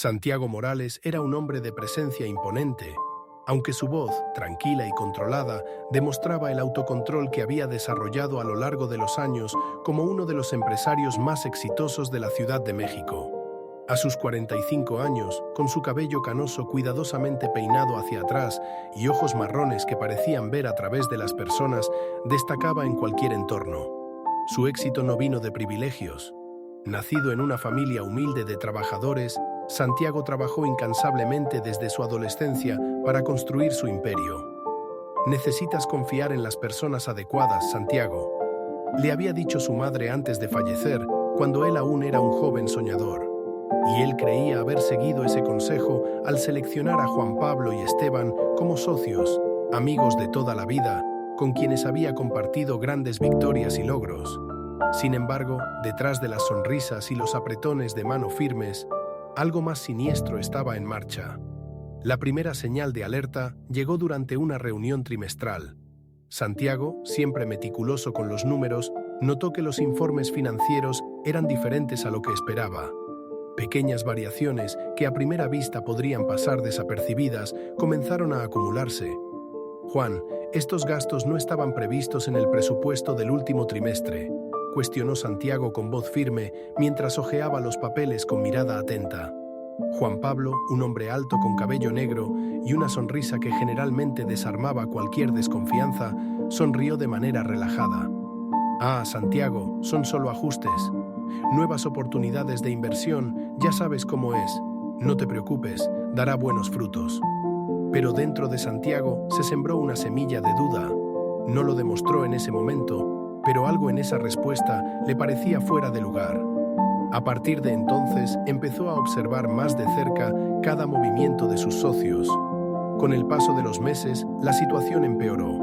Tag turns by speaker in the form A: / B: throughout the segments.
A: Santiago Morales era un hombre de presencia imponente, aunque su voz, tranquila y controlada, demostraba el autocontrol que había desarrollado a lo largo de los años como uno de los empresarios más exitosos de la Ciudad de México. A sus 45 años, con su cabello canoso cuidadosamente peinado hacia atrás y ojos marrones que parecían ver a través de las personas, destacaba en cualquier entorno. Su éxito no vino de privilegios. Nacido en una familia humilde de trabajadores, Santiago trabajó incansablemente desde su adolescencia para construir su imperio. Necesitas confiar en las personas adecuadas, Santiago, le había dicho su madre antes de fallecer, cuando él aún era un joven soñador. Y él creía haber seguido ese consejo al seleccionar a Juan Pablo y Esteban como socios, amigos de toda la vida, con quienes había compartido grandes victorias y logros. Sin embargo, detrás de las sonrisas y los apretones de mano firmes, algo más siniestro estaba en marcha. La primera señal de alerta llegó durante una reunión trimestral. Santiago, siempre meticuloso con los números, notó que los informes financieros eran diferentes a lo que esperaba. Pequeñas variaciones que a primera vista podrían pasar desapercibidas comenzaron a acumularse. «Juan, estos gastos no estaban previstos en el presupuesto del último trimestre», cuestionó Santiago con voz firme mientras hojeaba los papeles con mirada atenta. Juan Pablo, un hombre alto con cabello negro y una sonrisa que generalmente desarmaba cualquier desconfianza, sonrió de manera relajada. «Ah, Santiago, son solo ajustes. Nuevas oportunidades de inversión, ya sabes cómo es. No te preocupes, dará buenos frutos». Pero dentro de Santiago se sembró una semilla de duda. No lo demostró en ese momento, pero algo en esa respuesta le parecía fuera de lugar. A partir de entonces empezó a observar más de cerca cada movimiento de sus socios. Con el paso de los meses, la situación empeoró.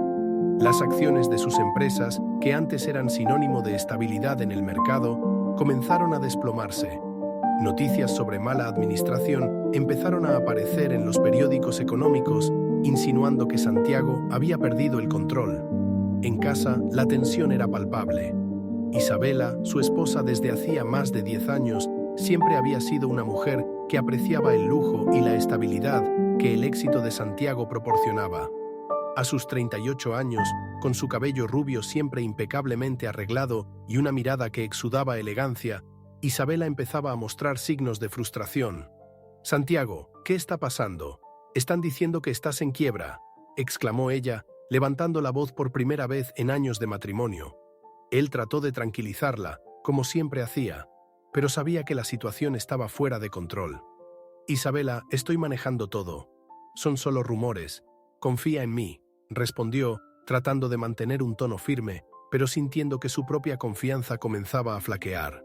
A: Las acciones de sus empresas, que antes eran sinónimo de estabilidad en el mercado, comenzaron a desplomarse. Noticias sobre mala administración empezaron a aparecer en los periódicos económicos, insinuando que Santiago había perdido el control. En casa, la tensión era palpable. Isabela, su esposa desde hacía más de 10 años, siempre había sido una mujer que apreciaba el lujo y la estabilidad que el éxito de Santiago proporcionaba. A sus 38 años, con su cabello rubio siempre impecablemente arreglado y una mirada que exudaba elegancia, Isabela empezaba a mostrar signos de frustración. «Santiago, ¿qué está pasando? Están diciendo que estás en quiebra», exclamó ella, levantando la voz por primera vez en años de matrimonio. Él trató de tranquilizarla, como siempre hacía, pero sabía que la situación estaba fuera de control. «Isabela, estoy manejando todo. Son solo rumores. Confía en mí», respondió, tratando de mantener un tono firme, pero sintiendo que su propia confianza comenzaba a flaquear.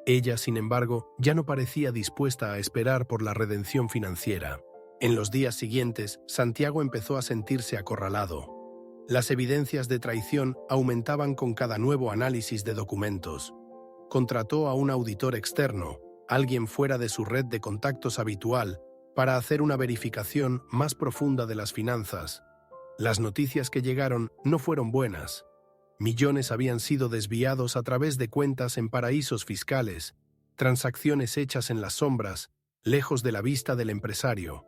A: Ella, sin embargo, ya no parecía dispuesta a esperar por la redención financiera. En los días siguientes, Santiago empezó a sentirse acorralado. Las evidencias de traición aumentaban con cada nuevo análisis de documentos. Contrató a un auditor externo, alguien fuera de su red de contactos habitual, para hacer una verificación más profunda de las finanzas. Las noticias que llegaron no fueron buenas. Millones habían sido desviados a través de cuentas en paraísos fiscales, transacciones hechas en las sombras, lejos de la vista del empresario.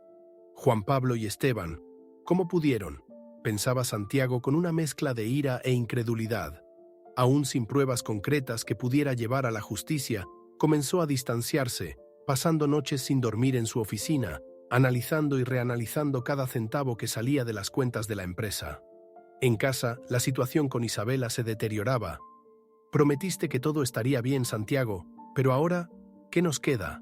A: Juan Pablo y Esteban, ¿cómo pudieron?, pensaba Santiago con una mezcla de ira e incredulidad. Aún sin pruebas concretas que pudiera llevar a la justicia, comenzó a distanciarse, pasando noches sin dormir en su oficina, analizando y reanalizando cada centavo que salía de las cuentas de la empresa. En casa, la situación con Isabela se deterioraba. «Prometiste que todo estaría bien, Santiago, pero ahora, ¿qué nos queda?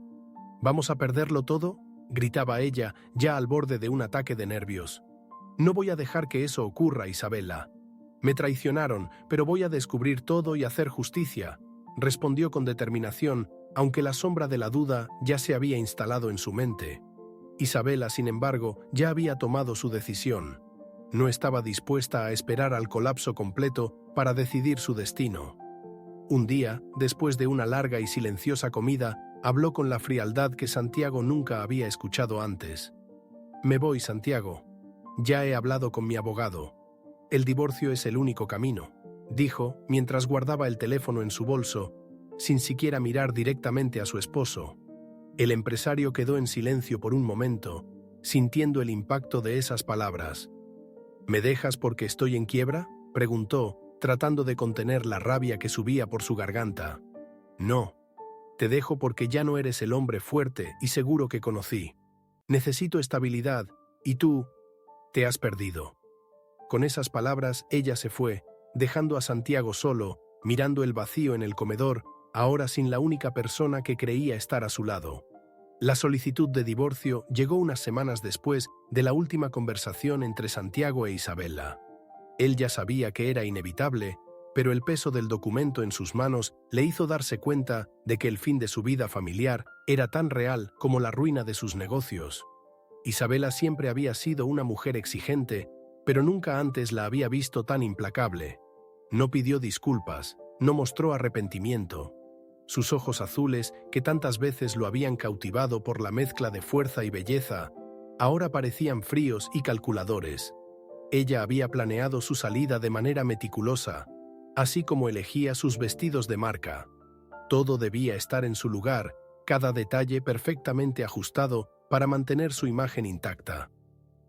A: ¿Vamos a perderlo todo?», gritaba ella, ya al borde de un ataque de nervios. «No voy a dejar que eso ocurra, Isabela. Me traicionaron, pero voy a descubrir todo y hacer justicia», respondió con determinación, aunque la sombra de la duda ya se había instalado en su mente. Isabela, sin embargo, ya había tomado su decisión. No estaba dispuesta a esperar al colapso completo para decidir su destino. Un día, después de una larga y silenciosa comida, habló con la frialdad que Santiago nunca había escuchado antes. «Me voy, Santiago. Ya he hablado con mi abogado. El divorcio es el único camino», dijo mientras guardaba el teléfono en su bolso, sin siquiera mirar directamente a su esposo. El empresario quedó en silencio por un momento, sintiendo el impacto de esas palabras. ¿Me dejas porque estoy en quiebra?, preguntó, tratando de contener la rabia que subía por su garganta. No. Te dejo porque ya no eres el hombre fuerte y seguro que conocí. Necesito estabilidad, y tú te has perdido. Con esas palabras ella se fue, dejando a Santiago solo, mirando el vacío en el comedor, ahora sin la única persona que creía estar a su lado. La solicitud de divorcio llegó unas semanas después de la última conversación entre Santiago e Isabela. Él ya sabía que era inevitable, pero el peso del documento en sus manos le hizo darse cuenta de que el fin de su vida familiar era tan real como la ruina de sus negocios. Isabela siempre había sido una mujer exigente, pero nunca antes la había visto tan implacable. No pidió disculpas, no mostró arrepentimiento. Sus ojos azules, que tantas veces lo habían cautivado por la mezcla de fuerza y belleza, ahora parecían fríos y calculadores. Ella había planeado su salida de manera meticulosa, así como elegía sus vestidos de marca. Todo debía estar en su lugar, cada detalle perfectamente ajustado para mantener su imagen intacta.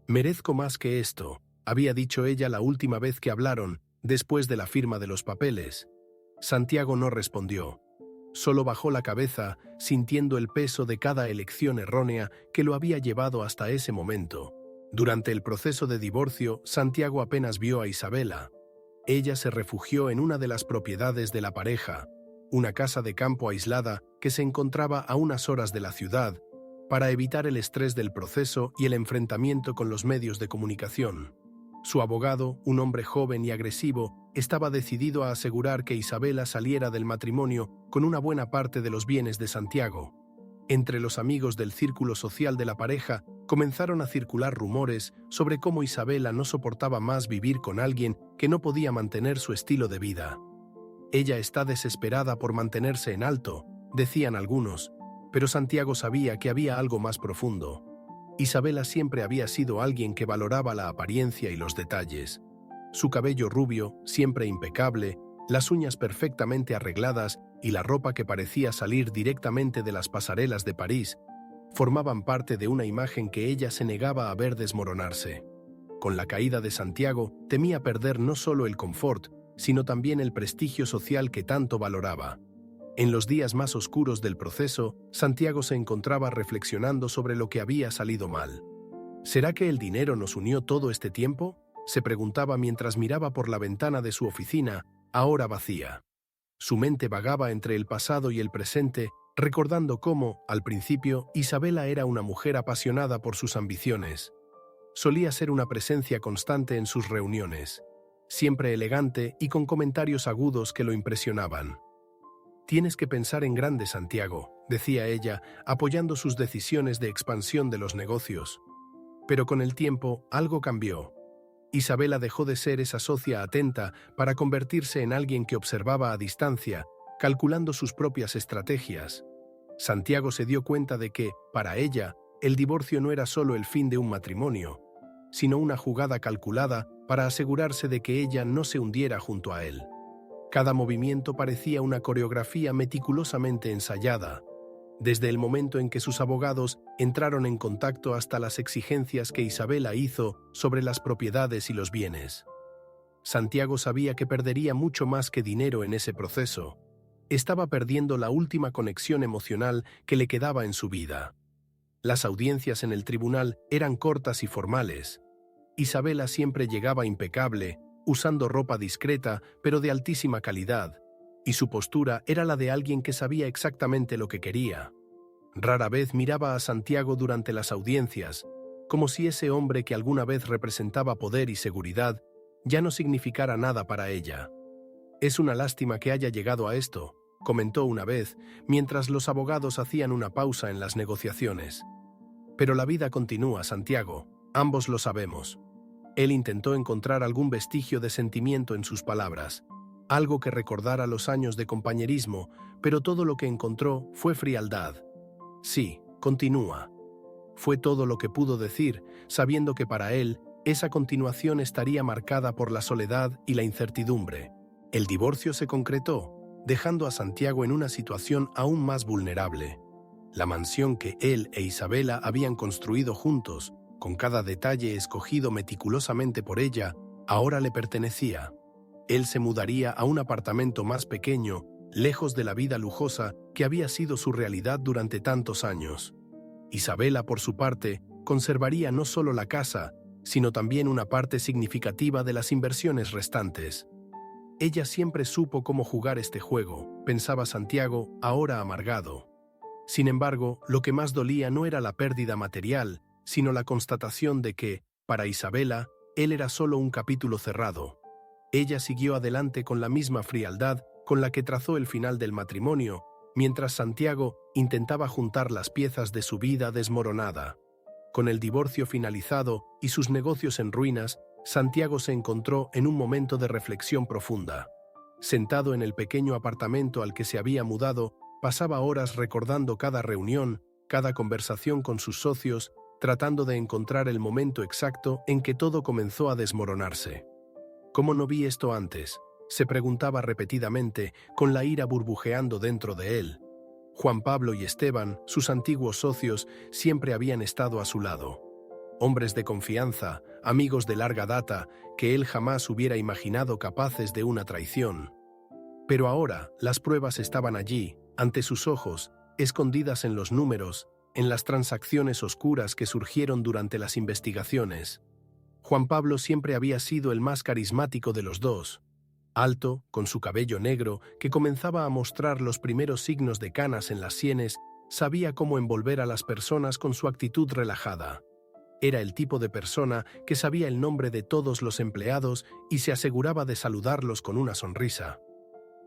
A: «Merezco más que esto», había dicho ella la última vez que hablaron, después de la firma de los papeles. Santiago no respondió. Solo bajó la cabeza, sintiendo el peso de cada elección errónea que lo había llevado hasta ese momento. Durante el proceso de divorcio, Santiago apenas vio a Isabela. Ella se refugió en una de las propiedades de la pareja, una casa de campo aislada que se encontraba a unas horas de la ciudad, para evitar el estrés del proceso y el enfrentamiento con los medios de comunicación. Su abogado, un hombre joven y agresivo, estaba decidido a asegurar que Isabela saliera del matrimonio con una buena parte de los bienes de Santiago. Entre los amigos del círculo social de la pareja comenzaron a circular rumores sobre cómo Isabela no soportaba más vivir con alguien que no podía mantener su estilo de vida. Ella está desesperada por mantenerse en alto, decían algunos, pero Santiago sabía que había algo más profundo. Isabela siempre había sido alguien que valoraba la apariencia y los detalles. Su cabello rubio, siempre impecable, las uñas perfectamente arregladas y la ropa que parecía salir directamente de las pasarelas de París, formaban parte de una imagen que ella se negaba a ver desmoronarse. Con la caída de Santiago, temía perder no solo el confort, sino también el prestigio social que tanto valoraba. En los días más oscuros del proceso, Santiago se encontraba reflexionando sobre lo que había salido mal. ¿Será que el dinero nos unió todo este tiempo?, se preguntaba mientras miraba por la ventana de su oficina, ahora vacía. Su mente vagaba entre el pasado y el presente, recordando cómo, al principio, Isabela era una mujer apasionada por sus ambiciones. Solía ser una presencia constante en sus reuniones, siempre elegante y con comentarios agudos que lo impresionaban. «Tienes que pensar en grande, Santiago», decía ella, apoyando sus decisiones de expansión de los negocios. Pero con el tiempo, algo cambió. Isabela dejó de ser esa socia atenta para convertirse en alguien que observaba a distancia, calculando sus propias estrategias. Santiago se dio cuenta de que, para ella, el divorcio no era solo el fin de un matrimonio, sino una jugada calculada para asegurarse de que ella no se hundiera junto a él. Cada movimiento parecía una coreografía meticulosamente ensayada, desde el momento en que sus abogados entraron en contacto hasta las exigencias que Isabela hizo sobre las propiedades y los bienes. Santiago sabía que perdería mucho más que dinero en ese proceso. Estaba perdiendo la última conexión emocional que le quedaba en su vida. Las audiencias en el tribunal eran cortas y formales. Isabela siempre llegaba impecable, usando ropa discreta pero de altísima calidad, y su postura era la de alguien que sabía exactamente lo que quería. Rara vez miraba a Santiago durante las audiencias, como si ese hombre que alguna vez representaba poder y seguridad ya no significara nada para ella. «Es una lástima que haya llegado a esto», comentó una vez, mientras los abogados hacían una pausa en las negociaciones. «Pero la vida continúa, Santiago, ambos lo sabemos». Él intentó encontrar algún vestigio de sentimiento en sus palabras, algo que recordara los años de compañerismo, pero todo lo que encontró fue frialdad. «Sí, continúa». Fue todo lo que pudo decir, sabiendo que para él, esa continuación estaría marcada por la soledad y la incertidumbre. El divorcio se concretó, dejando a Santiago en una situación aún más vulnerable. La mansión que él e Isabela habían construido juntos, con cada detalle escogido meticulosamente por ella, ahora le pertenecía. Él se mudaría a un apartamento más pequeño, lejos de la vida lujosa que había sido su realidad durante tantos años. Isabela, por su parte, conservaría no solo la casa, sino también una parte significativa de las inversiones restantes. Ella siempre supo cómo jugar este juego, pensaba Santiago, ahora amargado. Sin embargo, lo que más dolía no era la pérdida material, sino la constatación de que, para Isabela, él era solo un capítulo cerrado. Ella siguió adelante con la misma frialdad con la que trazó el final del matrimonio, mientras Santiago intentaba juntar las piezas de su vida desmoronada. Con el divorcio finalizado y sus negocios en ruinas, Santiago se encontró en un momento de reflexión profunda. Sentado en el pequeño apartamento al que se había mudado, pasaba horas recordando cada reunión, cada conversación con sus socios, tratando de encontrar el momento exacto en que todo comenzó a desmoronarse. ¿Cómo no vi esto antes?, se preguntaba repetidamente, con la ira burbujeando dentro de él. Juan Pablo y Esteban, sus antiguos socios, siempre habían estado a su lado. Hombres de confianza, amigos de larga data, que él jamás hubiera imaginado capaces de una traición. Pero ahora las pruebas estaban allí, ante sus ojos, escondidas en los números, en las transacciones oscuras que surgieron durante las investigaciones. Juan Pablo siempre había sido el más carismático de los dos. Alto, con su cabello negro, que comenzaba a mostrar los primeros signos de canas en las sienes, sabía cómo envolver a las personas con su actitud relajada. Era el tipo de persona que sabía el nombre de todos los empleados y se aseguraba de saludarlos con una sonrisa.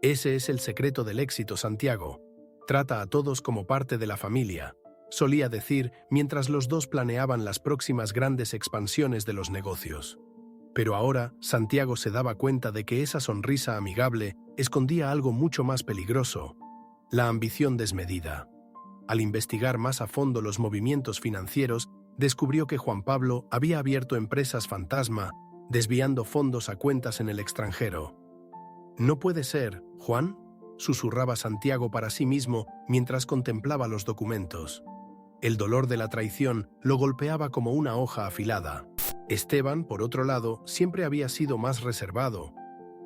A: Ese es el secreto del éxito, Santiago. Trata a todos como parte de la familia, solía decir mientras los dos planeaban las próximas grandes expansiones de los negocios. Pero ahora Santiago se daba cuenta de que esa sonrisa amigable escondía algo mucho más peligroso: la ambición desmedida. Al investigar más a fondo los movimientos financieros, descubrió que Juan Pablo había abierto empresas fantasma, desviando fondos a cuentas en el extranjero. «No puede ser, Juan», susurraba Santiago para sí mismo mientras contemplaba los documentos. El dolor de la traición lo golpeaba como una hoja afilada. Esteban, por otro lado, siempre había sido más reservado.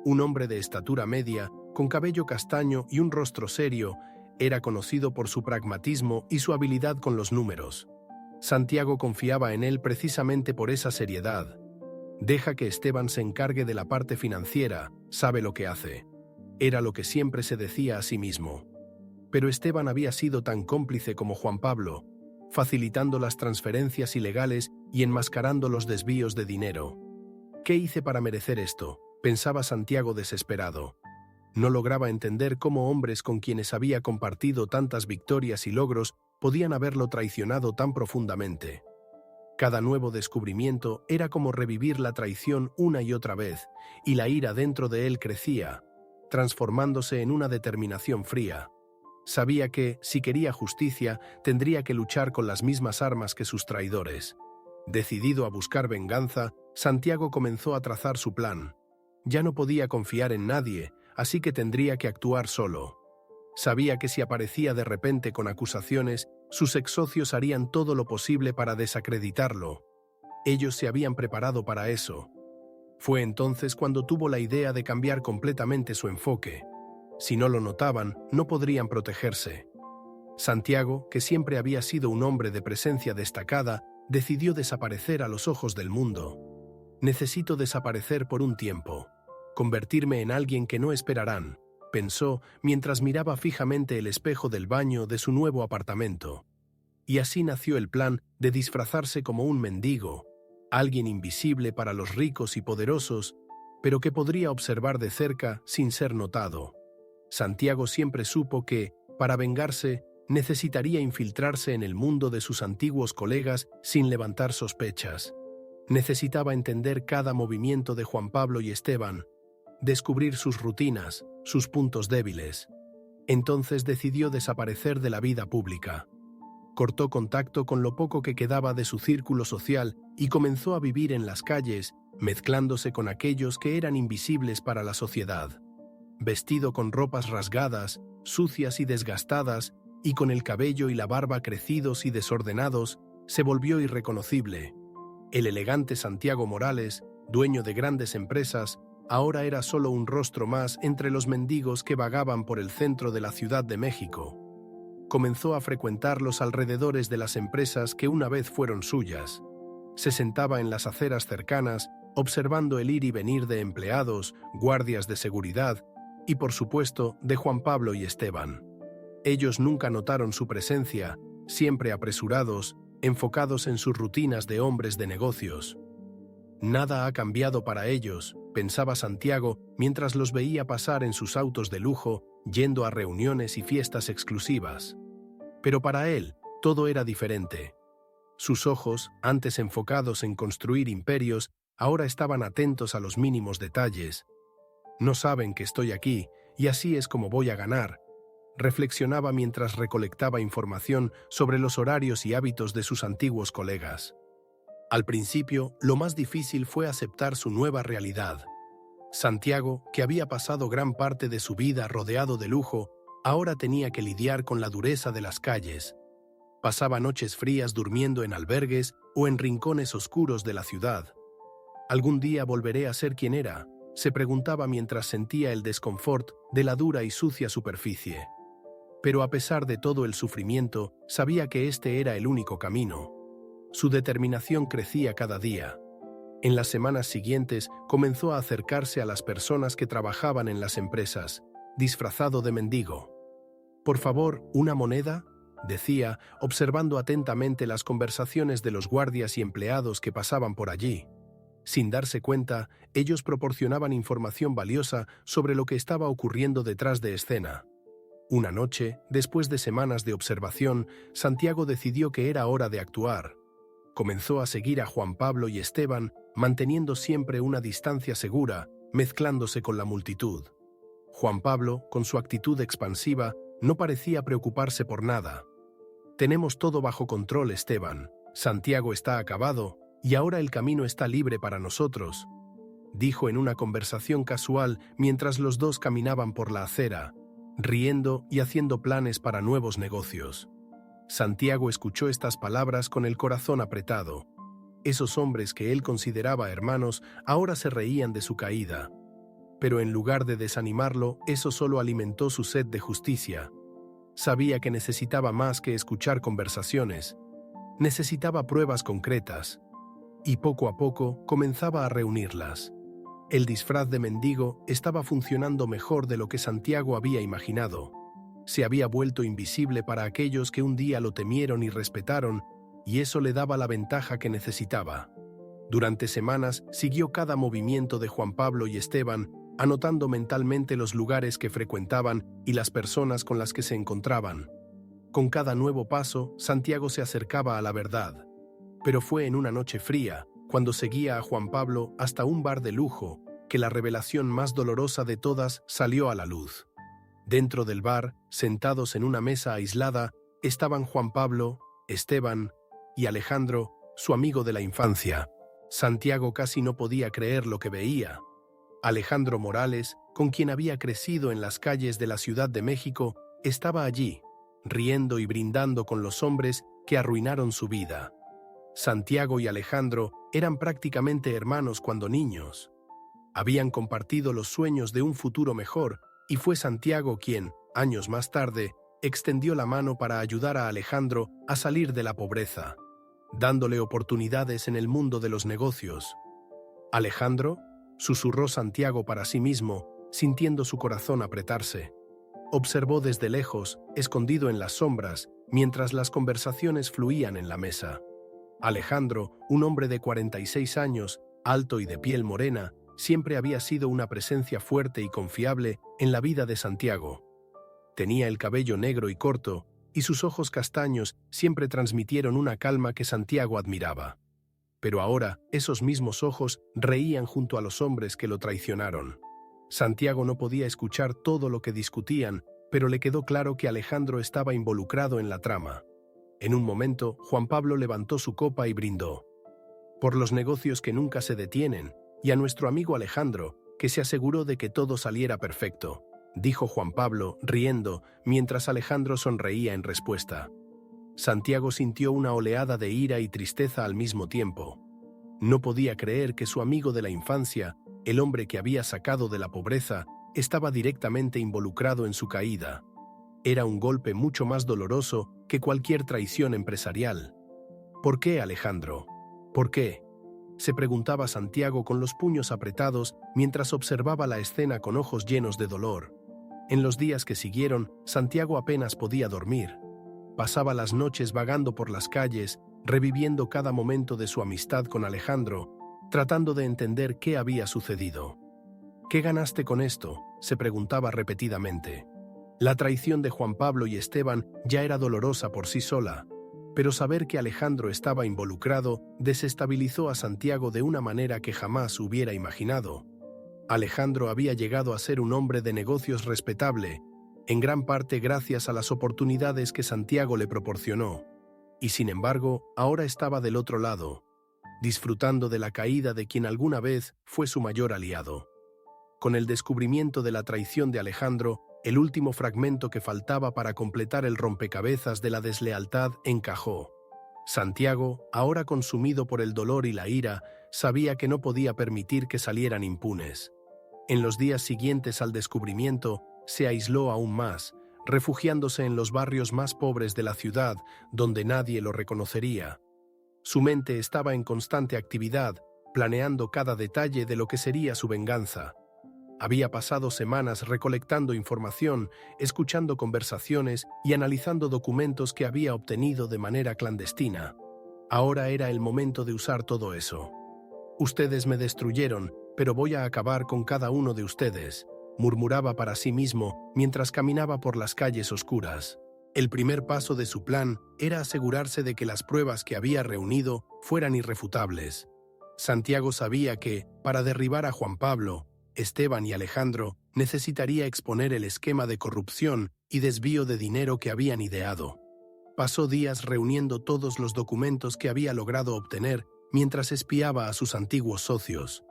A: Un hombre de estatura media, con cabello castaño y un rostro serio, era conocido por su pragmatismo y su habilidad con los números. Santiago confiaba en él precisamente por esa seriedad. «Deja que Esteban se encargue de la parte financiera, sabe lo que hace», era lo que siempre se decía a sí mismo. Pero Esteban había sido tan cómplice como Juan Pablo, facilitando las transferencias ilegales y enmascarando los desvíos de dinero. «¿Qué hice para merecer esto?», pensaba Santiago desesperado. No lograba entender cómo hombres con quienes había compartido tantas victorias y logros podían haberlo traicionado tan profundamente. Cada nuevo descubrimiento era como revivir la traición una y otra vez, y la ira dentro de él crecía, transformándose en una determinación fría. Sabía que, si quería justicia, tendría que luchar con las mismas armas que sus traidores. Decidido a buscar venganza, Santiago comenzó a trazar su plan. Ya no podía confiar en nadie, así que tendría que actuar solo. Sabía que si aparecía de repente con acusaciones, sus ex-socios harían todo lo posible para desacreditarlo. Ellos se habían preparado para eso. Fue entonces cuando tuvo la idea de cambiar completamente su enfoque. Si no lo notaban, no podrían protegerse. Santiago, que siempre había sido un hombre de presencia destacada, decidió desaparecer a los ojos del mundo. «Necesito desaparecer por un tiempo, convertirme en alguien que no esperarán», pensó mientras miraba fijamente el espejo del baño de su nuevo apartamento. Y así nació el plan de disfrazarse como un mendigo, alguien invisible para los ricos y poderosos, pero que podría observar de cerca sin ser notado. Santiago siempre supo que, para vengarse, necesitaría infiltrarse en el mundo de sus antiguos colegas sin levantar sospechas. Necesitaba entender cada movimiento de Juan Pablo y Esteban, descubrir sus rutinas, sus puntos débiles. Entonces decidió desaparecer de la vida pública. Cortó contacto con lo poco que quedaba de su círculo social y comenzó a vivir en las calles, mezclándose con aquellos que eran invisibles para la sociedad. Vestido con ropas rasgadas, sucias y desgastadas, y con el cabello y la barba crecidos y desordenados, se volvió irreconocible. El elegante Santiago Morales, dueño de grandes empresas, ahora era solo un rostro más entre los mendigos que vagaban por el centro de la Ciudad de México. Comenzó a frecuentar los alrededores de las empresas que una vez fueron suyas. Se sentaba en las aceras cercanas, observando el ir y venir de empleados, guardias de seguridad y, por supuesto, de Juan Pablo y Esteban. Ellos nunca notaron su presencia, siempre apresurados, enfocados en sus rutinas de hombres de negocios. Nada ha cambiado para ellos, pensaba Santiago mientras los veía pasar en sus autos de lujo, yendo a reuniones y fiestas exclusivas. Pero para él, todo era diferente. Sus ojos, antes enfocados en construir imperios, ahora estaban atentos a los mínimos detalles. No saben que estoy aquí, y así es como voy a ganar, reflexionaba mientras recolectaba información sobre los horarios y hábitos de sus antiguos colegas. Al principio, lo más difícil fue aceptar su nueva realidad. Santiago, que había pasado gran parte de su vida rodeado de lujo, ahora tenía que lidiar con la dureza de las calles. Pasaba noches frías durmiendo en albergues o en rincones oscuros de la ciudad. ¿Algún día volveré a ser quien era?, se preguntaba mientras sentía el desconfort de la dura y sucia superficie. Pero a pesar de todo el sufrimiento, sabía que este era el único camino. Su determinación crecía cada día. En las semanas siguientes comenzó a acercarse a las personas que trabajaban en las empresas, disfrazado de mendigo. «Por favor, ¿una moneda?», decía, observando atentamente las conversaciones de los guardias y empleados que pasaban por allí. Sin darse cuenta, ellos proporcionaban información valiosa sobre lo que estaba ocurriendo detrás de escena. Una noche, después de semanas de observación, Santiago decidió que era hora de actuar. Comenzó a seguir a Juan Pablo y Esteban, manteniendo siempre una distancia segura, mezclándose con la multitud. Juan Pablo, con su actitud expansiva, no parecía preocuparse por nada. «Tenemos todo bajo control, Esteban. Santiago está acabado, y ahora el camino está libre para nosotros», dijo en una conversación casual mientras los dos caminaban por la acera, riendo y haciendo planes para nuevos negocios. Santiago escuchó estas palabras con el corazón apretado. Esos hombres que él consideraba hermanos ahora se reían de su caída. Pero en lugar de desanimarlo, eso solo alimentó su sed de justicia. Sabía que necesitaba más que escuchar conversaciones. Necesitaba pruebas concretas. Y poco a poco comenzaba a reunirlas. El disfraz de mendigo estaba funcionando mejor de lo que Santiago había imaginado. Se había vuelto invisible para aquellos que un día lo temieron y respetaron, y eso le daba la ventaja que necesitaba. Durante semanas siguió cada movimiento de Juan Pablo y Esteban, anotando mentalmente los lugares que frecuentaban y las personas con las que se encontraban. Con cada nuevo paso, Santiago se acercaba a la verdad. Pero fue en una noche fría, cuando seguía a Juan Pablo hasta un bar de lujo, que la revelación más dolorosa de todas salió a la luz. Dentro del bar, sentados en una mesa aislada, estaban Juan Pablo, Esteban y Alejandro, su amigo de la infancia. Santiago casi no podía creer lo que veía. Alejandro Morales, con quien había crecido en las calles de la Ciudad de México, estaba allí, riendo y brindando con los hombres que arruinaron su vida. Santiago y Alejandro eran prácticamente hermanos cuando niños. Habían compartido los sueños de un futuro mejor, y fue Santiago quien, años más tarde, extendió la mano para ayudar a Alejandro a salir de la pobreza, dándole oportunidades en el mundo de los negocios. «Alejandro», susurró Santiago para sí mismo, sintiendo su corazón apretarse. Observó desde lejos, escondido en las sombras, mientras las conversaciones fluían en la mesa. Alejandro, un hombre de 46 años, alto y de piel morena, siempre había sido una presencia fuerte y confiable en la vida de Santiago. Tenía el cabello negro y corto, y sus ojos castaños siempre transmitieron una calma que Santiago admiraba. Pero ahora, esos mismos ojos reían junto a los hombres que lo traicionaron. Santiago no podía escuchar todo lo que discutían, pero le quedó claro que Alejandro estaba involucrado en la trama. En un momento, Juan Pablo levantó su copa y brindó. «Por los negocios que nunca se detienen, y a nuestro amigo Alejandro, que se aseguró de que todo saliera perfecto». dijo Juan Pablo, riendo, mientras Alejandro sonreía en respuesta. Santiago sintió una oleada de ira y tristeza al mismo tiempo. No podía creer que su amigo de la infancia, el hombre que había sacado de la pobreza, estaba directamente involucrado en su caída. Era un golpe mucho más doloroso que cualquier traición empresarial. ¿Por qué, Alejandro? ¿Por qué? Se preguntaba Santiago con los puños apretados mientras observaba la escena con ojos llenos de dolor. En los días que siguieron, Santiago apenas podía dormir. Pasaba las noches vagando por las calles, reviviendo cada momento de su amistad con Alejandro, tratando de entender qué había sucedido. ¿Qué ganaste con esto?, se preguntaba repetidamente. La traición de Juan Pablo y Esteban ya era dolorosa por sí sola, pero saber que Alejandro estaba involucrado desestabilizó a Santiago de una manera que jamás hubiera imaginado. Alejandro había llegado a ser un hombre de negocios respetable, en gran parte gracias a las oportunidades que Santiago le proporcionó, y sin embargo, ahora estaba del otro lado, disfrutando de la caída de quien alguna vez fue su mayor aliado. Con el descubrimiento de la traición de Alejandro, el último fragmento que faltaba para completar el rompecabezas de la deslealtad encajó. Santiago, ahora consumido por el dolor y la ira, sabía que no podía permitir que salieran impunes. En los días siguientes al descubrimiento, se aisló aún más, refugiándose en los barrios más pobres de la ciudad, donde nadie lo reconocería. Su mente estaba en constante actividad, planeando cada detalle de lo que sería su venganza. Había pasado semanas recolectando información, escuchando conversaciones y analizando documentos que había obtenido de manera clandestina. Ahora era el momento de usar todo eso. «Ustedes me destruyeron, pero voy a acabar con cada uno de ustedes», murmuraba para sí mismo mientras caminaba por las calles oscuras. El primer paso de su plan era asegurarse de que las pruebas que había reunido fueran irrefutables. Santiago sabía que, para derribar a Juan Pablo, Esteban y Alejandro, necesitaría exponer el esquema de corrupción y desvío de dinero que habían ideado. Pasó días reuniendo todos los documentos que había logrado obtener mientras espiaba a sus antiguos socios.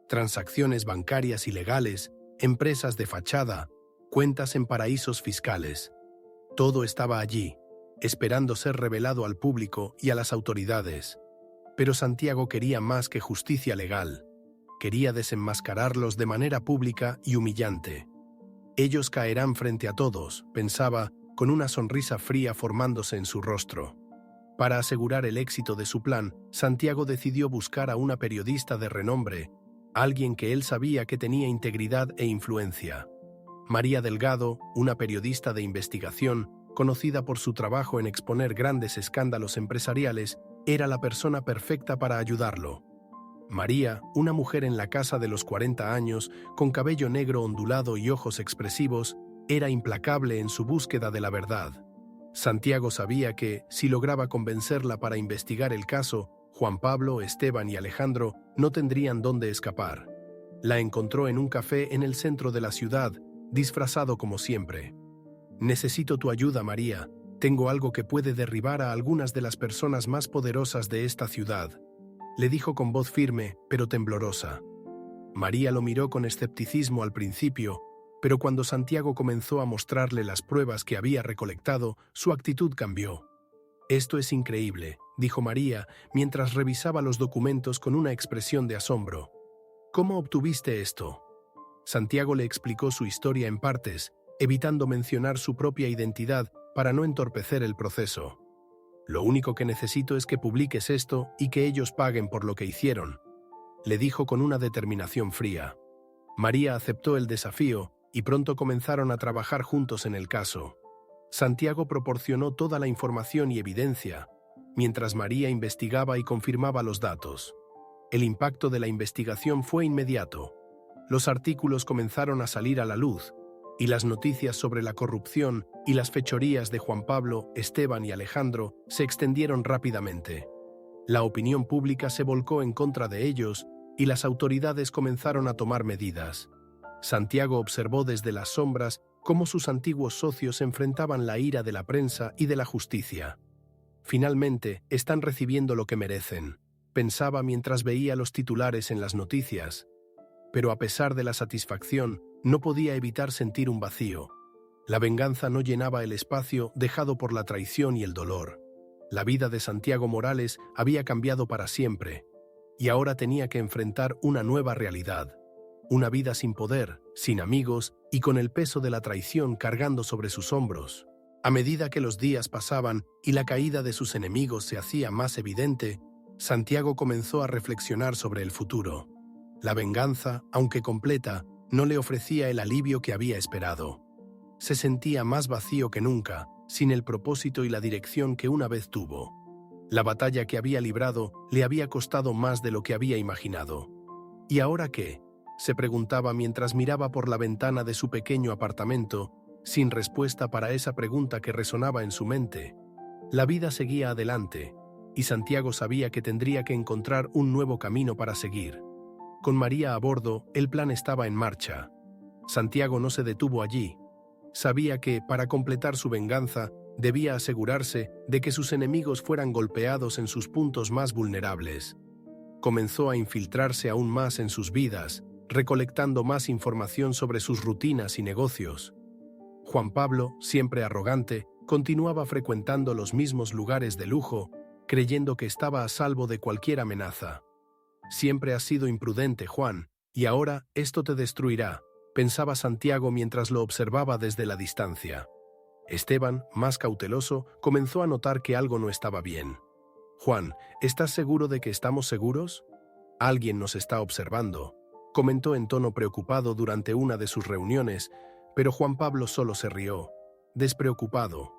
A: Transacciones bancarias ilegales, empresas de fachada, cuentas en paraísos fiscales. Todo estaba allí, esperando ser revelado al público y a las autoridades. Pero Santiago quería más que justicia legal. Quería desenmascararlos de manera pública y humillante. Ellos caerán frente a todos, pensaba, con una sonrisa fría formándose en su rostro. Para asegurar el éxito de su plan, Santiago decidió buscar a una periodista de renombre, alguien que él sabía que tenía integridad e influencia. María Delgado, una periodista de investigación, conocida por su trabajo en exponer grandes escándalos empresariales, era la persona perfecta para ayudarlo. María, una mujer en la casa de los 40 años, con cabello negro ondulado y ojos expresivos, era implacable en su búsqueda de la verdad. Santiago sabía que, si lograba convencerla para investigar el caso, Juan Pablo, Esteban y Alejandro no tendrían dónde escapar. La encontró en un café en el centro de la ciudad, disfrazado como siempre. «Necesito tu ayuda, María. Tengo algo que puede derribar a algunas de las personas más poderosas de esta ciudad», le dijo con voz firme, pero temblorosa. María lo miró con escepticismo al principio, pero cuando Santiago comenzó a mostrarle las pruebas que había recolectado, su actitud cambió. «Esto es increíble», dijo María, mientras revisaba los documentos con una expresión de asombro. «¿Cómo obtuviste esto?». Santiago le explicó su historia en partes, evitando mencionar su propia identidad para no entorpecer el proceso. «Lo único que necesito es que publiques esto y que ellos paguen por lo que hicieron», le dijo con una determinación fría. María aceptó el desafío y pronto comenzaron a trabajar juntos en el caso. Santiago proporcionó toda la información y evidencia, mientras María investigaba y confirmaba los datos. El impacto de la investigación fue inmediato. Los artículos comenzaron a salir a la luz, y las noticias sobre la corrupción y las fechorías de Juan Pablo, Esteban y Alejandro se extendieron rápidamente. La opinión pública se volcó en contra de ellos y las autoridades comenzaron a tomar medidas. Santiago observó desde las sombras cómo sus antiguos socios enfrentaban la ira de la prensa y de la justicia. «Finalmente, están recibiendo lo que merecen», pensaba mientras veía los titulares en las noticias. Pero a pesar de la satisfacción, no podía evitar sentir un vacío. La venganza no llenaba el espacio dejado por la traición y el dolor. La vida de Santiago Morales había cambiado para siempre, y ahora tenía que enfrentar una nueva realidad. Una vida sin poder, sin amigos y con el peso de la traición cargando sobre sus hombros. A medida que los días pasaban y la caída de sus enemigos se hacía más evidente, Santiago comenzó a reflexionar sobre el futuro. La venganza, aunque completa, no le ofrecía el alivio que había esperado. Se sentía más vacío que nunca, sin el propósito y la dirección que una vez tuvo. La batalla que había librado le había costado más de lo que había imaginado. ¿Y ahora qué?, se preguntaba mientras miraba por la ventana de su pequeño apartamento, sin respuesta para esa pregunta que resonaba en su mente. La vida seguía adelante, y Santiago sabía que tendría que encontrar un nuevo camino para seguir. Con María a bordo, el plan estaba en marcha. Santiago no se detuvo allí. Sabía que, para completar su venganza, debía asegurarse de que sus enemigos fueran golpeados en sus puntos más vulnerables. Comenzó a infiltrarse aún más en sus vidas, recolectando más información sobre sus rutinas y negocios. Juan Pablo, siempre arrogante, continuaba frecuentando los mismos lugares de lujo, creyendo que estaba a salvo de cualquier amenaza. Siempre has sido imprudente, Juan, y ahora esto te destruirá, pensaba Santiago mientras lo observaba desde la distancia. Esteban, más cauteloso, comenzó a notar que algo no estaba bien. Juan, ¿estás seguro de que estamos seguros? Alguien nos está observando, comentó en tono preocupado durante una de sus reuniones, pero Juan Pablo solo se rió, despreocupado.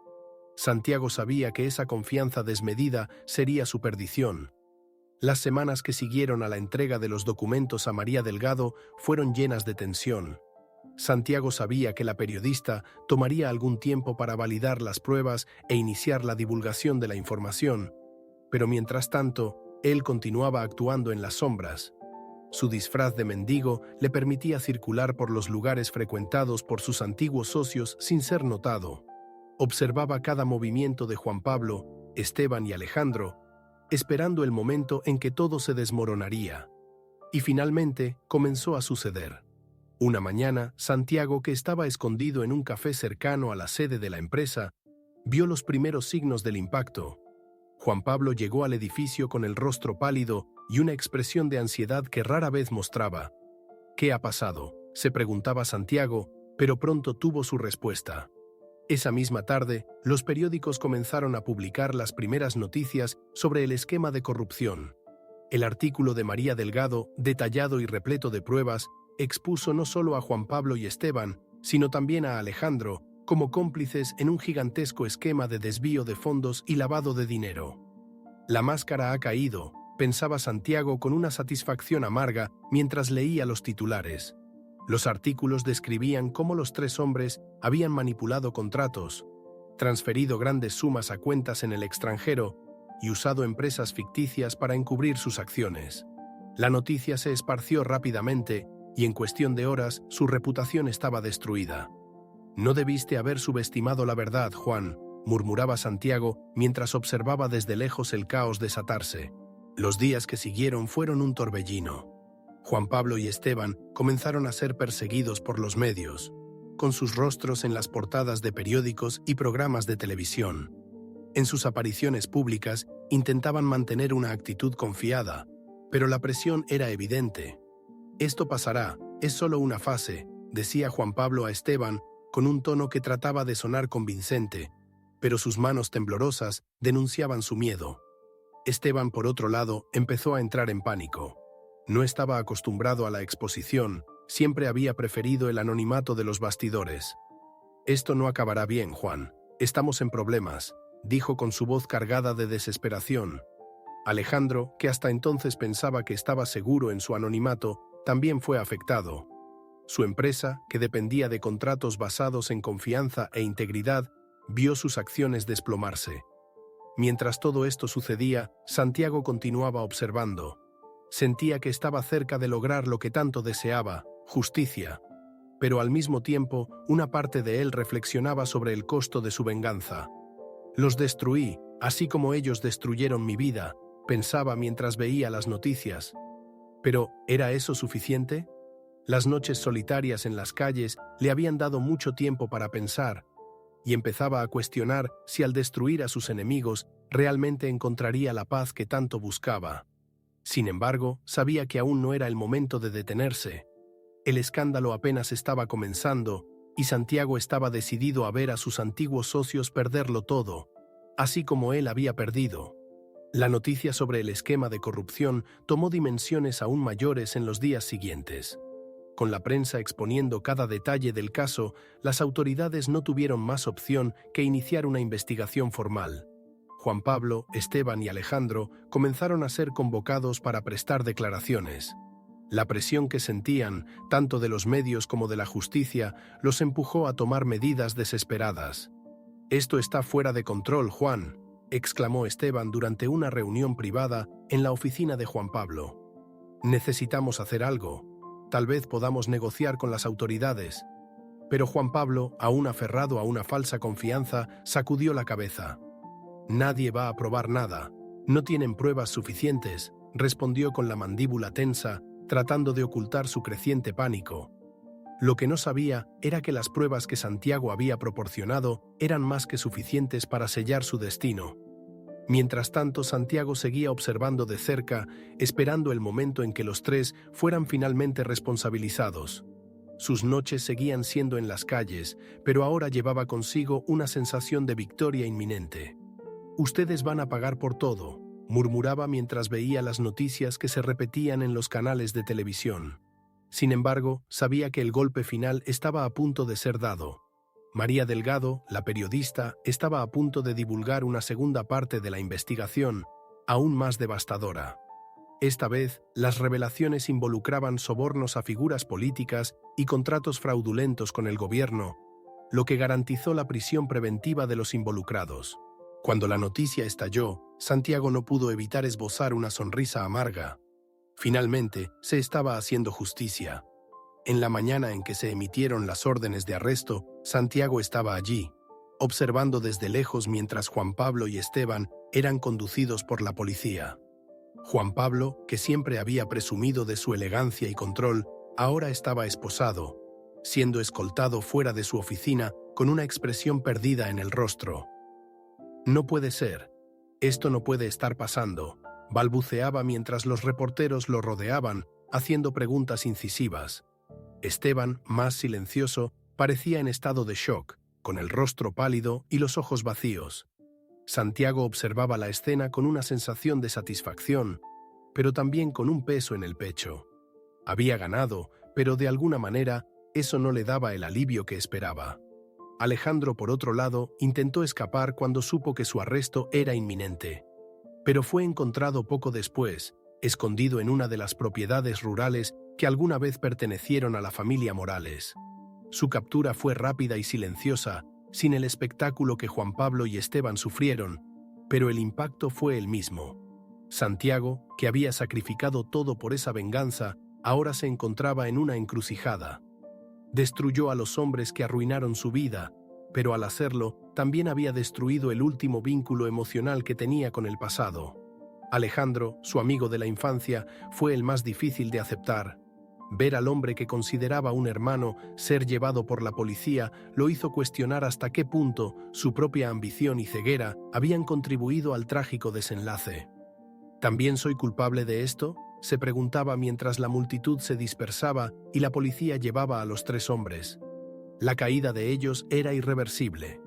A: Santiago sabía que esa confianza desmedida sería su perdición. Las semanas que siguieron a la entrega de los documentos a María Delgado fueron llenas de tensión. Santiago sabía que la periodista tomaría algún tiempo para validar las pruebas e iniciar la divulgación de la información, pero mientras tanto, él continuaba actuando en las sombras. Su disfraz de mendigo le permitía circular por los lugares frecuentados por sus antiguos socios sin ser notado. Observaba cada movimiento de Juan Pablo, Esteban y Alejandro, esperando el momento en que todo se desmoronaría. Y finalmente comenzó a suceder. Una mañana, Santiago, que estaba escondido en un café cercano a la sede de la empresa, vio los primeros signos del impacto. Juan Pablo llegó al edificio con el rostro pálido y una expresión de ansiedad que rara vez mostraba. ¿Qué ha pasado?, se preguntaba Santiago, pero pronto tuvo su respuesta. Esa misma tarde, los periódicos comenzaron a publicar las primeras noticias sobre el esquema de corrupción. El artículo de María Delgado, detallado y repleto de pruebas, expuso no solo a Juan Pablo y Esteban, sino también a Alejandro, como cómplices en un gigantesco esquema de desvío de fondos y lavado de dinero. La máscara ha caído, pensaba Santiago con una satisfacción amarga mientras leía los titulares. Los artículos describían cómo los tres hombres habían manipulado contratos, transferido grandes sumas a cuentas en el extranjero y usado empresas ficticias para encubrir sus acciones. La noticia se esparció rápidamente y en cuestión de horas su reputación estaba destruida. «No debiste haber subestimado la verdad, Juan», murmuraba Santiago mientras observaba desde lejos el caos desatarse. Los días que siguieron fueron un torbellino. Juan Pablo y Esteban comenzaron a ser perseguidos por los medios, con sus rostros en las portadas de periódicos y programas de televisión. En sus apariciones públicas intentaban mantener una actitud confiada, pero la presión era evidente. «Esto pasará, es solo una fase», decía Juan Pablo a Esteban con un tono que trataba de sonar convincente, pero sus manos temblorosas denunciaban su miedo. Esteban, por otro lado, empezó a entrar en pánico. No estaba acostumbrado a la exposición, siempre había preferido el anonimato de los bastidores. «Esto no acabará bien, Juan. Estamos en problemas», dijo con su voz cargada de desesperación. Alejandro, que hasta entonces pensaba que estaba seguro en su anonimato, también fue afectado. Su empresa, que dependía de contratos basados en confianza e integridad, vio sus acciones desplomarse. Mientras todo esto sucedía, Santiago continuaba observando. Sentía que estaba cerca de lograr lo que tanto deseaba, justicia. Pero al mismo tiempo, una parte de él reflexionaba sobre el costo de su venganza. «Los destruí, así como ellos destruyeron mi vida», pensaba mientras veía las noticias. Pero, ¿era eso suficiente? Las noches solitarias en las calles le habían dado mucho tiempo para pensar, y empezaba a cuestionar si al destruir a sus enemigos realmente encontraría la paz que tanto buscaba. Sin embargo, sabía que aún no era el momento de detenerse. El escándalo apenas estaba comenzando, y Santiago estaba decidido a ver a sus antiguos socios perderlo todo, así como él había perdido. La noticia sobre el esquema de corrupción tomó dimensiones aún mayores en los días siguientes. Con la prensa exponiendo cada detalle del caso, las autoridades no tuvieron más opción que iniciar una investigación formal. Juan Pablo, Esteban y Alejandro comenzaron a ser convocados para prestar declaraciones. La presión que sentían, tanto de los medios como de la justicia, los empujó a tomar medidas desesperadas. «Esto está fuera de control, Juan», exclamó Esteban durante una reunión privada en la oficina de Juan Pablo. «Necesitamos hacer algo. Tal vez podamos negociar con las autoridades». Pero Juan Pablo, aún aferrado a una falsa confianza, sacudió la cabeza. «Nadie va a probar nada. No tienen pruebas suficientes», respondió con la mandíbula tensa, tratando de ocultar su creciente pánico. Lo que no sabía era que las pruebas que Santiago había proporcionado eran más que suficientes para sellar su destino. Mientras tanto, Santiago seguía observando de cerca, esperando el momento en que los tres fueran finalmente responsabilizados. Sus noches seguían siendo en las calles, pero ahora llevaba consigo una sensación de victoria inminente. «Ustedes van a pagar por todo», murmuraba mientras veía las noticias que se repetían en los canales de televisión. Sin embargo, sabía que el golpe final estaba a punto de ser dado. María Delgado, la periodista, estaba a punto de divulgar una segunda parte de la investigación, aún más devastadora. Esta vez, las revelaciones involucraban sobornos a figuras políticas y contratos fraudulentos con el gobierno, lo que garantizó la prisión preventiva de los involucrados. Cuando la noticia estalló, Santiago no pudo evitar esbozar una sonrisa amarga. Finalmente, se estaba haciendo justicia. En la mañana en que se emitieron las órdenes de arresto, Santiago estaba allí, observando desde lejos mientras Juan Pablo y Esteban eran conducidos por la policía. Juan Pablo, que siempre había presumido de su elegancia y control, ahora estaba esposado, siendo escoltado fuera de su oficina con una expresión perdida en el rostro. «No puede ser. Esto no puede estar pasando», balbuceaba mientras los reporteros lo rodeaban, haciendo preguntas incisivas. Esteban, más silencioso, parecía en estado de shock, con el rostro pálido y los ojos vacíos. Santiago observaba la escena con una sensación de satisfacción, pero también con un peso en el pecho. Había ganado, pero de alguna manera eso no le daba el alivio que esperaba. Alejandro, por otro lado, intentó escapar cuando supo que su arresto era inminente. Pero fue encontrado poco después, escondido en una de las propiedades rurales que alguna vez pertenecieron a la familia Morales. Su captura fue rápida y silenciosa, sin el espectáculo que Juan Pablo y Esteban sufrieron, pero el impacto fue el mismo. Santiago, que había sacrificado todo por esa venganza, ahora se encontraba en una encrucijada. Destruyó a los hombres que arruinaron su vida, pero al hacerlo, también había destruido el último vínculo emocional que tenía con el pasado. Alejandro, su amigo de la infancia, fue el más difícil de aceptar. Ver al hombre que consideraba un hermano ser llevado por la policía lo hizo cuestionar hasta qué punto su propia ambición y ceguera habían contribuido al trágico desenlace. ¿También soy culpable de esto?, se preguntaba mientras la multitud se dispersaba y la policía llevaba a los tres hombres. La caída de ellos era irreversible.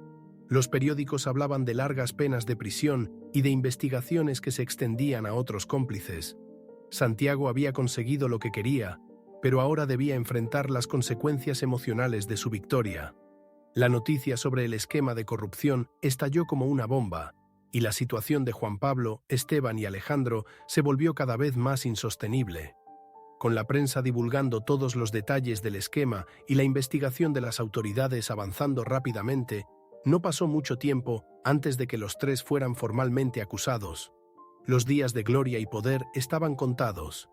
A: Los periódicos hablaban de largas penas de prisión y de investigaciones que se extendían a otros cómplices. Santiago había conseguido lo que quería, pero ahora debía enfrentar las consecuencias emocionales de su victoria. La noticia sobre el esquema de corrupción estalló como una bomba, y la situación de Juan Pablo, Esteban y Alejandro se volvió cada vez más insostenible. Con la prensa divulgando todos los detalles del esquema y la investigación de las autoridades avanzando rápidamente, no pasó mucho tiempo antes de que los tres fueran formalmente acusados. Los días de gloria y poder estaban contados.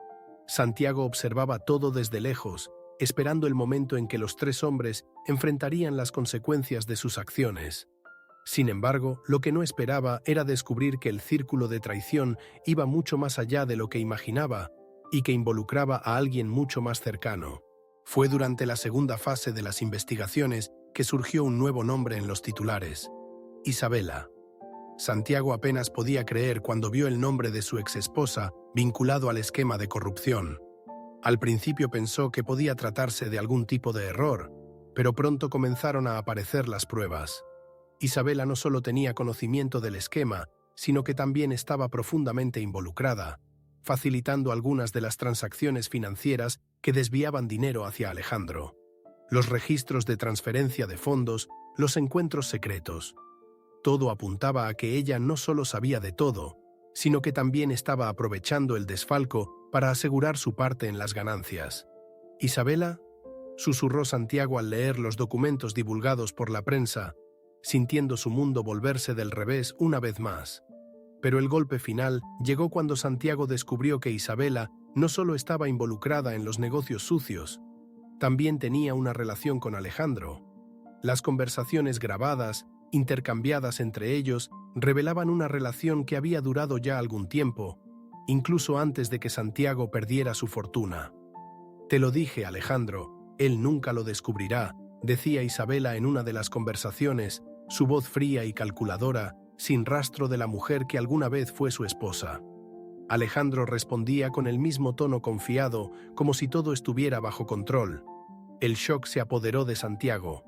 A: Santiago observaba todo desde lejos, esperando el momento en que los tres hombres enfrentarían las consecuencias de sus acciones. Sin embargo, lo que no esperaba era descubrir que el círculo de traición iba mucho más allá de lo que imaginaba y que involucraba a alguien mucho más cercano. Fue durante la segunda fase de las investigaciones que surgió un nuevo nombre en los titulares: Isabela. Santiago apenas podía creer cuando vio el nombre de su exesposa vinculado al esquema de corrupción. Al principio pensó que podía tratarse de algún tipo de error, pero pronto comenzaron a aparecer las pruebas. Isabela no solo tenía conocimiento del esquema, sino que también estaba profundamente involucrada, facilitando algunas de las transacciones financieras que desviaban dinero hacia Alejandro. Los registros de transferencia de fondos, los encuentros secretos. Todo apuntaba a que ella no solo sabía de todo, sino que también estaba aprovechando el desfalco para asegurar su parte en las ganancias. «¿Isabela?», susurró Santiago al leer los documentos divulgados por la prensa, sintiendo su mundo volverse del revés una vez más. Pero el golpe final llegó cuando Santiago descubrió que Isabela no solo estaba involucrada en los negocios sucios, también tenía una relación con Alejandro. Las conversaciones grabadas, intercambiadas entre ellos, revelaban una relación que había durado ya algún tiempo, incluso antes de que Santiago perdiera su fortuna. «Te lo dije, Alejandro, él nunca lo descubrirá», decía Isabela en una de las conversaciones, su voz fría y calculadora, sin rastro de la mujer que alguna vez fue su esposa. Alejandro respondía con el mismo tono confiado, como si todo estuviera bajo control. El shock se apoderó de Santiago.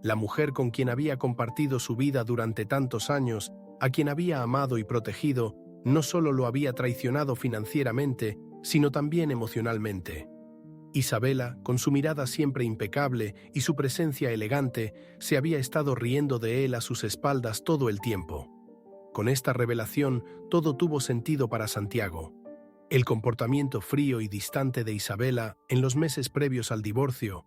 A: La mujer con quien había compartido su vida durante tantos años, a quien había amado y protegido, no solo lo había traicionado financieramente, sino también emocionalmente. Isabela, con su mirada siempre impecable y su presencia elegante, se había estado riendo de él a sus espaldas todo el tiempo. Con esta revelación, todo tuvo sentido para Santiago. El comportamiento frío y distante de Isabela en los meses previos al divorcio,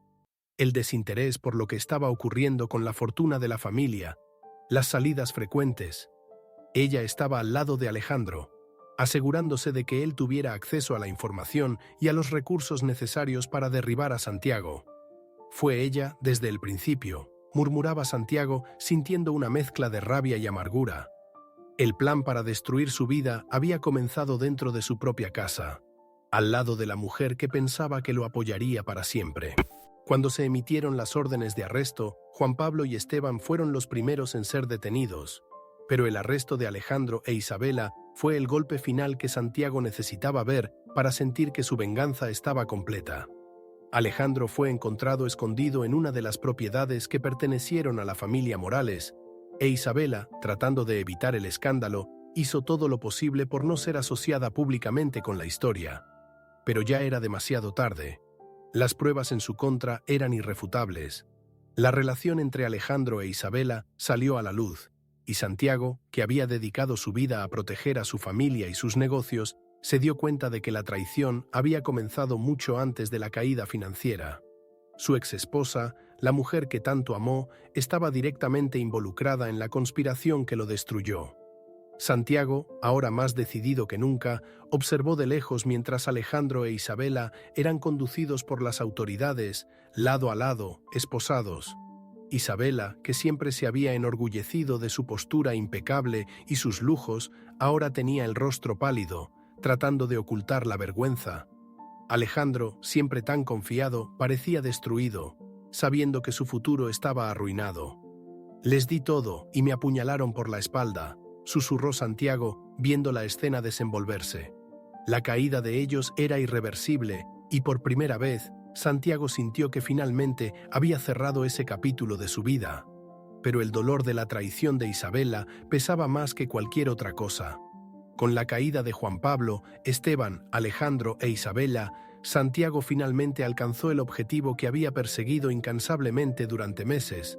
A: el desinterés por lo que estaba ocurriendo con la fortuna de la familia, las salidas frecuentes. Ella estaba al lado de Alejandro, asegurándose de que él tuviera acceso a la información y a los recursos necesarios para derribar a Santiago. «Fue ella desde el principio», murmuraba Santiago, sintiendo una mezcla de rabia y amargura. El plan para destruir su vida había comenzado dentro de su propia casa, al lado de la mujer que pensaba que lo apoyaría para siempre. Cuando se emitieron las órdenes de arresto, Juan Pablo y Esteban fueron los primeros en ser detenidos, pero el arresto de Alejandro e Isabela fue el golpe final que Santiago necesitaba ver para sentir que su venganza estaba completa. Alejandro fue encontrado escondido en una de las propiedades que pertenecieron a la familia Morales, e Isabela, tratando de evitar el escándalo, hizo todo lo posible por no ser asociada públicamente con la historia. Pero ya era demasiado tarde. Las pruebas en su contra eran irrefutables. La relación entre Alejandro e Isabela salió a la luz, y Santiago, que había dedicado su vida a proteger a su familia y sus negocios, se dio cuenta de que la traición había comenzado mucho antes de la caída financiera. Su exesposa, la mujer que tanto amó, estaba directamente involucrada en la conspiración que lo destruyó. Santiago, ahora más decidido que nunca, observó de lejos mientras Alejandro e Isabela eran conducidos por las autoridades, lado a lado, esposados. Isabela, que siempre se había enorgullecido de su postura impecable y sus lujos, ahora tenía el rostro pálido, tratando de ocultar la vergüenza. Alejandro, siempre tan confiado, parecía destruido, sabiendo que su futuro estaba arruinado. «Les di todo y me apuñalaron por la espalda», susurró Santiago, viendo la escena desenvolverse. La caída de ellos era irreversible, y por primera vez, Santiago sintió que finalmente había cerrado ese capítulo de su vida. Pero el dolor de la traición de Isabela pesaba más que cualquier otra cosa. Con la caída de Juan Pablo, Esteban, Alejandro e Isabela, Santiago finalmente alcanzó el objetivo que había perseguido incansablemente durante meses.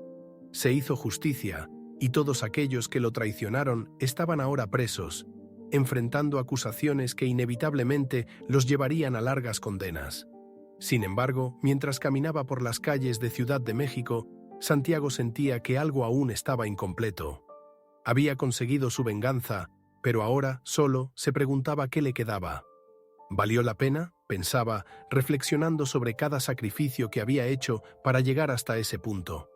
A: Se hizo justicia, y todos aquellos que lo traicionaron estaban ahora presos, enfrentando acusaciones que inevitablemente los llevarían a largas condenas. Sin embargo, mientras caminaba por las calles de Ciudad de México, Santiago sentía que algo aún estaba incompleto. Había conseguido su venganza, pero ahora, solo, se preguntaba qué le quedaba. ¿Valió la pena?, pensaba, reflexionando sobre cada sacrificio que había hecho para llegar hasta ese punto.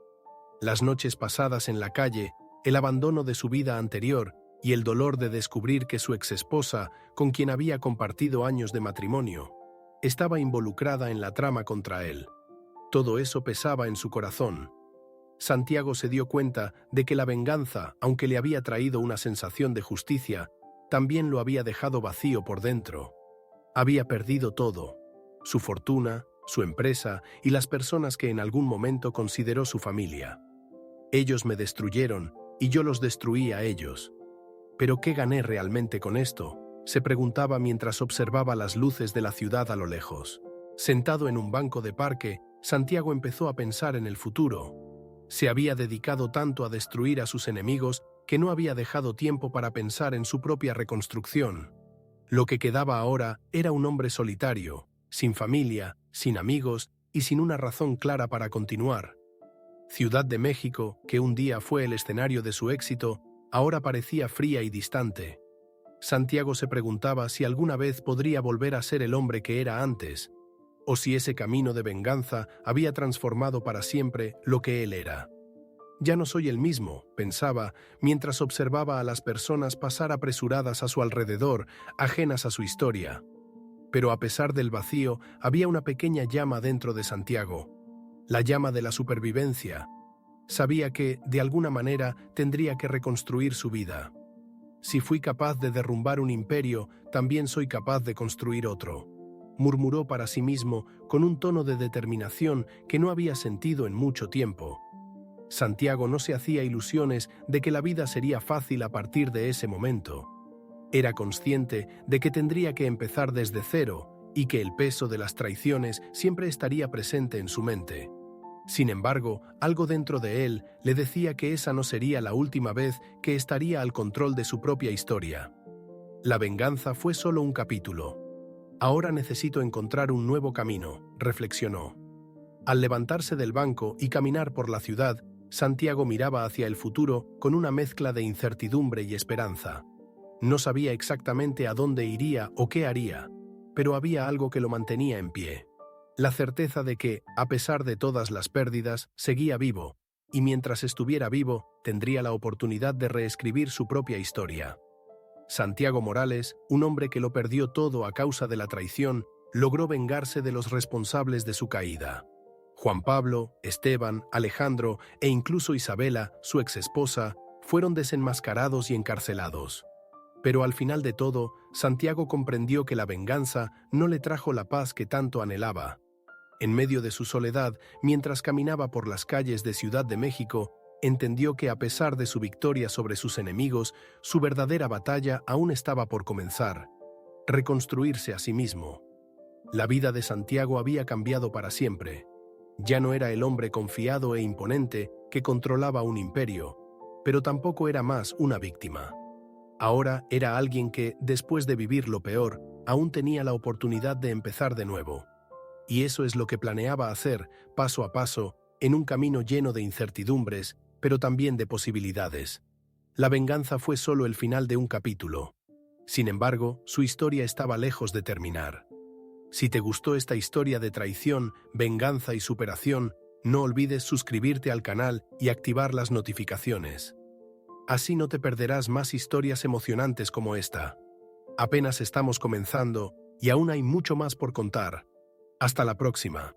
A: Las noches pasadas en la calle, el abandono de su vida anterior y el dolor de descubrir que su exesposa, con quien había compartido años de matrimonio, estaba involucrada en la trama contra él. Todo eso pesaba en su corazón. Santiago se dio cuenta de que la venganza, aunque le había traído una sensación de justicia, también lo había dejado vacío por dentro. Había perdido todo: su fortuna, su empresa y las personas que en algún momento consideró su familia. Ellos me destruyeron y yo los destruí a ellos. ¿Pero qué gané realmente con esto?, se preguntaba mientras observaba las luces de la ciudad a lo lejos. Sentado en un banco de parque, Santiago empezó a pensar en el futuro. Se había dedicado tanto a destruir a sus enemigos que no había dejado tiempo para pensar en su propia reconstrucción. Lo que quedaba ahora era un hombre solitario, sin familia, sin amigos y sin una razón clara para continuar. Ciudad de México, que un día fue el escenario de su éxito, ahora parecía fría y distante. Santiago se preguntaba si alguna vez podría volver a ser el hombre que era antes, o si ese camino de venganza había transformado para siempre lo que él era. Ya no soy el mismo, pensaba, mientras observaba a las personas pasar apresuradas a su alrededor, ajenas a su historia. Pero a pesar del vacío, había una pequeña llama dentro de Santiago, la llama de la supervivencia. Sabía que, de alguna manera, tendría que reconstruir su vida. Si fui capaz de derrumbar un imperio, también soy capaz de construir otro, murmuró para sí mismo con un tono de determinación que no había sentido en mucho tiempo. Santiago no se hacía ilusiones de que la vida sería fácil a partir de ese momento. Era consciente de que tendría que empezar desde cero y que el peso de las traiciones siempre estaría presente en su mente. Sin embargo, algo dentro de él le decía que esa no sería la última vez que estaría al control de su propia historia. La venganza fue solo un capítulo. Ahora necesito encontrar un nuevo camino, reflexionó. Al levantarse del banco y caminar por la ciudad, Santiago miraba hacia el futuro con una mezcla de incertidumbre y esperanza. No sabía exactamente a dónde iría o qué haría, pero había algo que lo mantenía en pie. La certeza de que, a pesar de todas las pérdidas, seguía vivo, y mientras estuviera vivo, tendría la oportunidad de reescribir su propia historia. Santiago Morales, un hombre que lo perdió todo a causa de la traición, logró vengarse de los responsables de su caída. Juan Pablo, Esteban, Alejandro e incluso Isabela, su exesposa, fueron desenmascarados y encarcelados. Pero al final de todo, Santiago comprendió que la venganza no le trajo la paz que tanto anhelaba. En medio de su soledad, mientras caminaba por las calles de Ciudad de México, entendió que a pesar de su victoria sobre sus enemigos, su verdadera batalla aún estaba por comenzar: reconstruirse a sí mismo. La vida de Santiago había cambiado para siempre. Ya no era el hombre confiado e imponente que controlaba un imperio, pero tampoco era más una víctima. Ahora era alguien que, después de vivir lo peor, aún tenía la oportunidad de empezar de nuevo. Y eso es lo que planeaba hacer, paso a paso, en un camino lleno de incertidumbres, pero también de posibilidades. La venganza fue solo el final de un capítulo. Sin embargo, su historia estaba lejos de terminar. Si te gustó esta historia de traición, venganza y superación, no olvides suscribirte al canal y activar las notificaciones. Así no te perderás más historias emocionantes como esta. Apenas estamos comenzando y aún hay mucho más por contar. Hasta la próxima.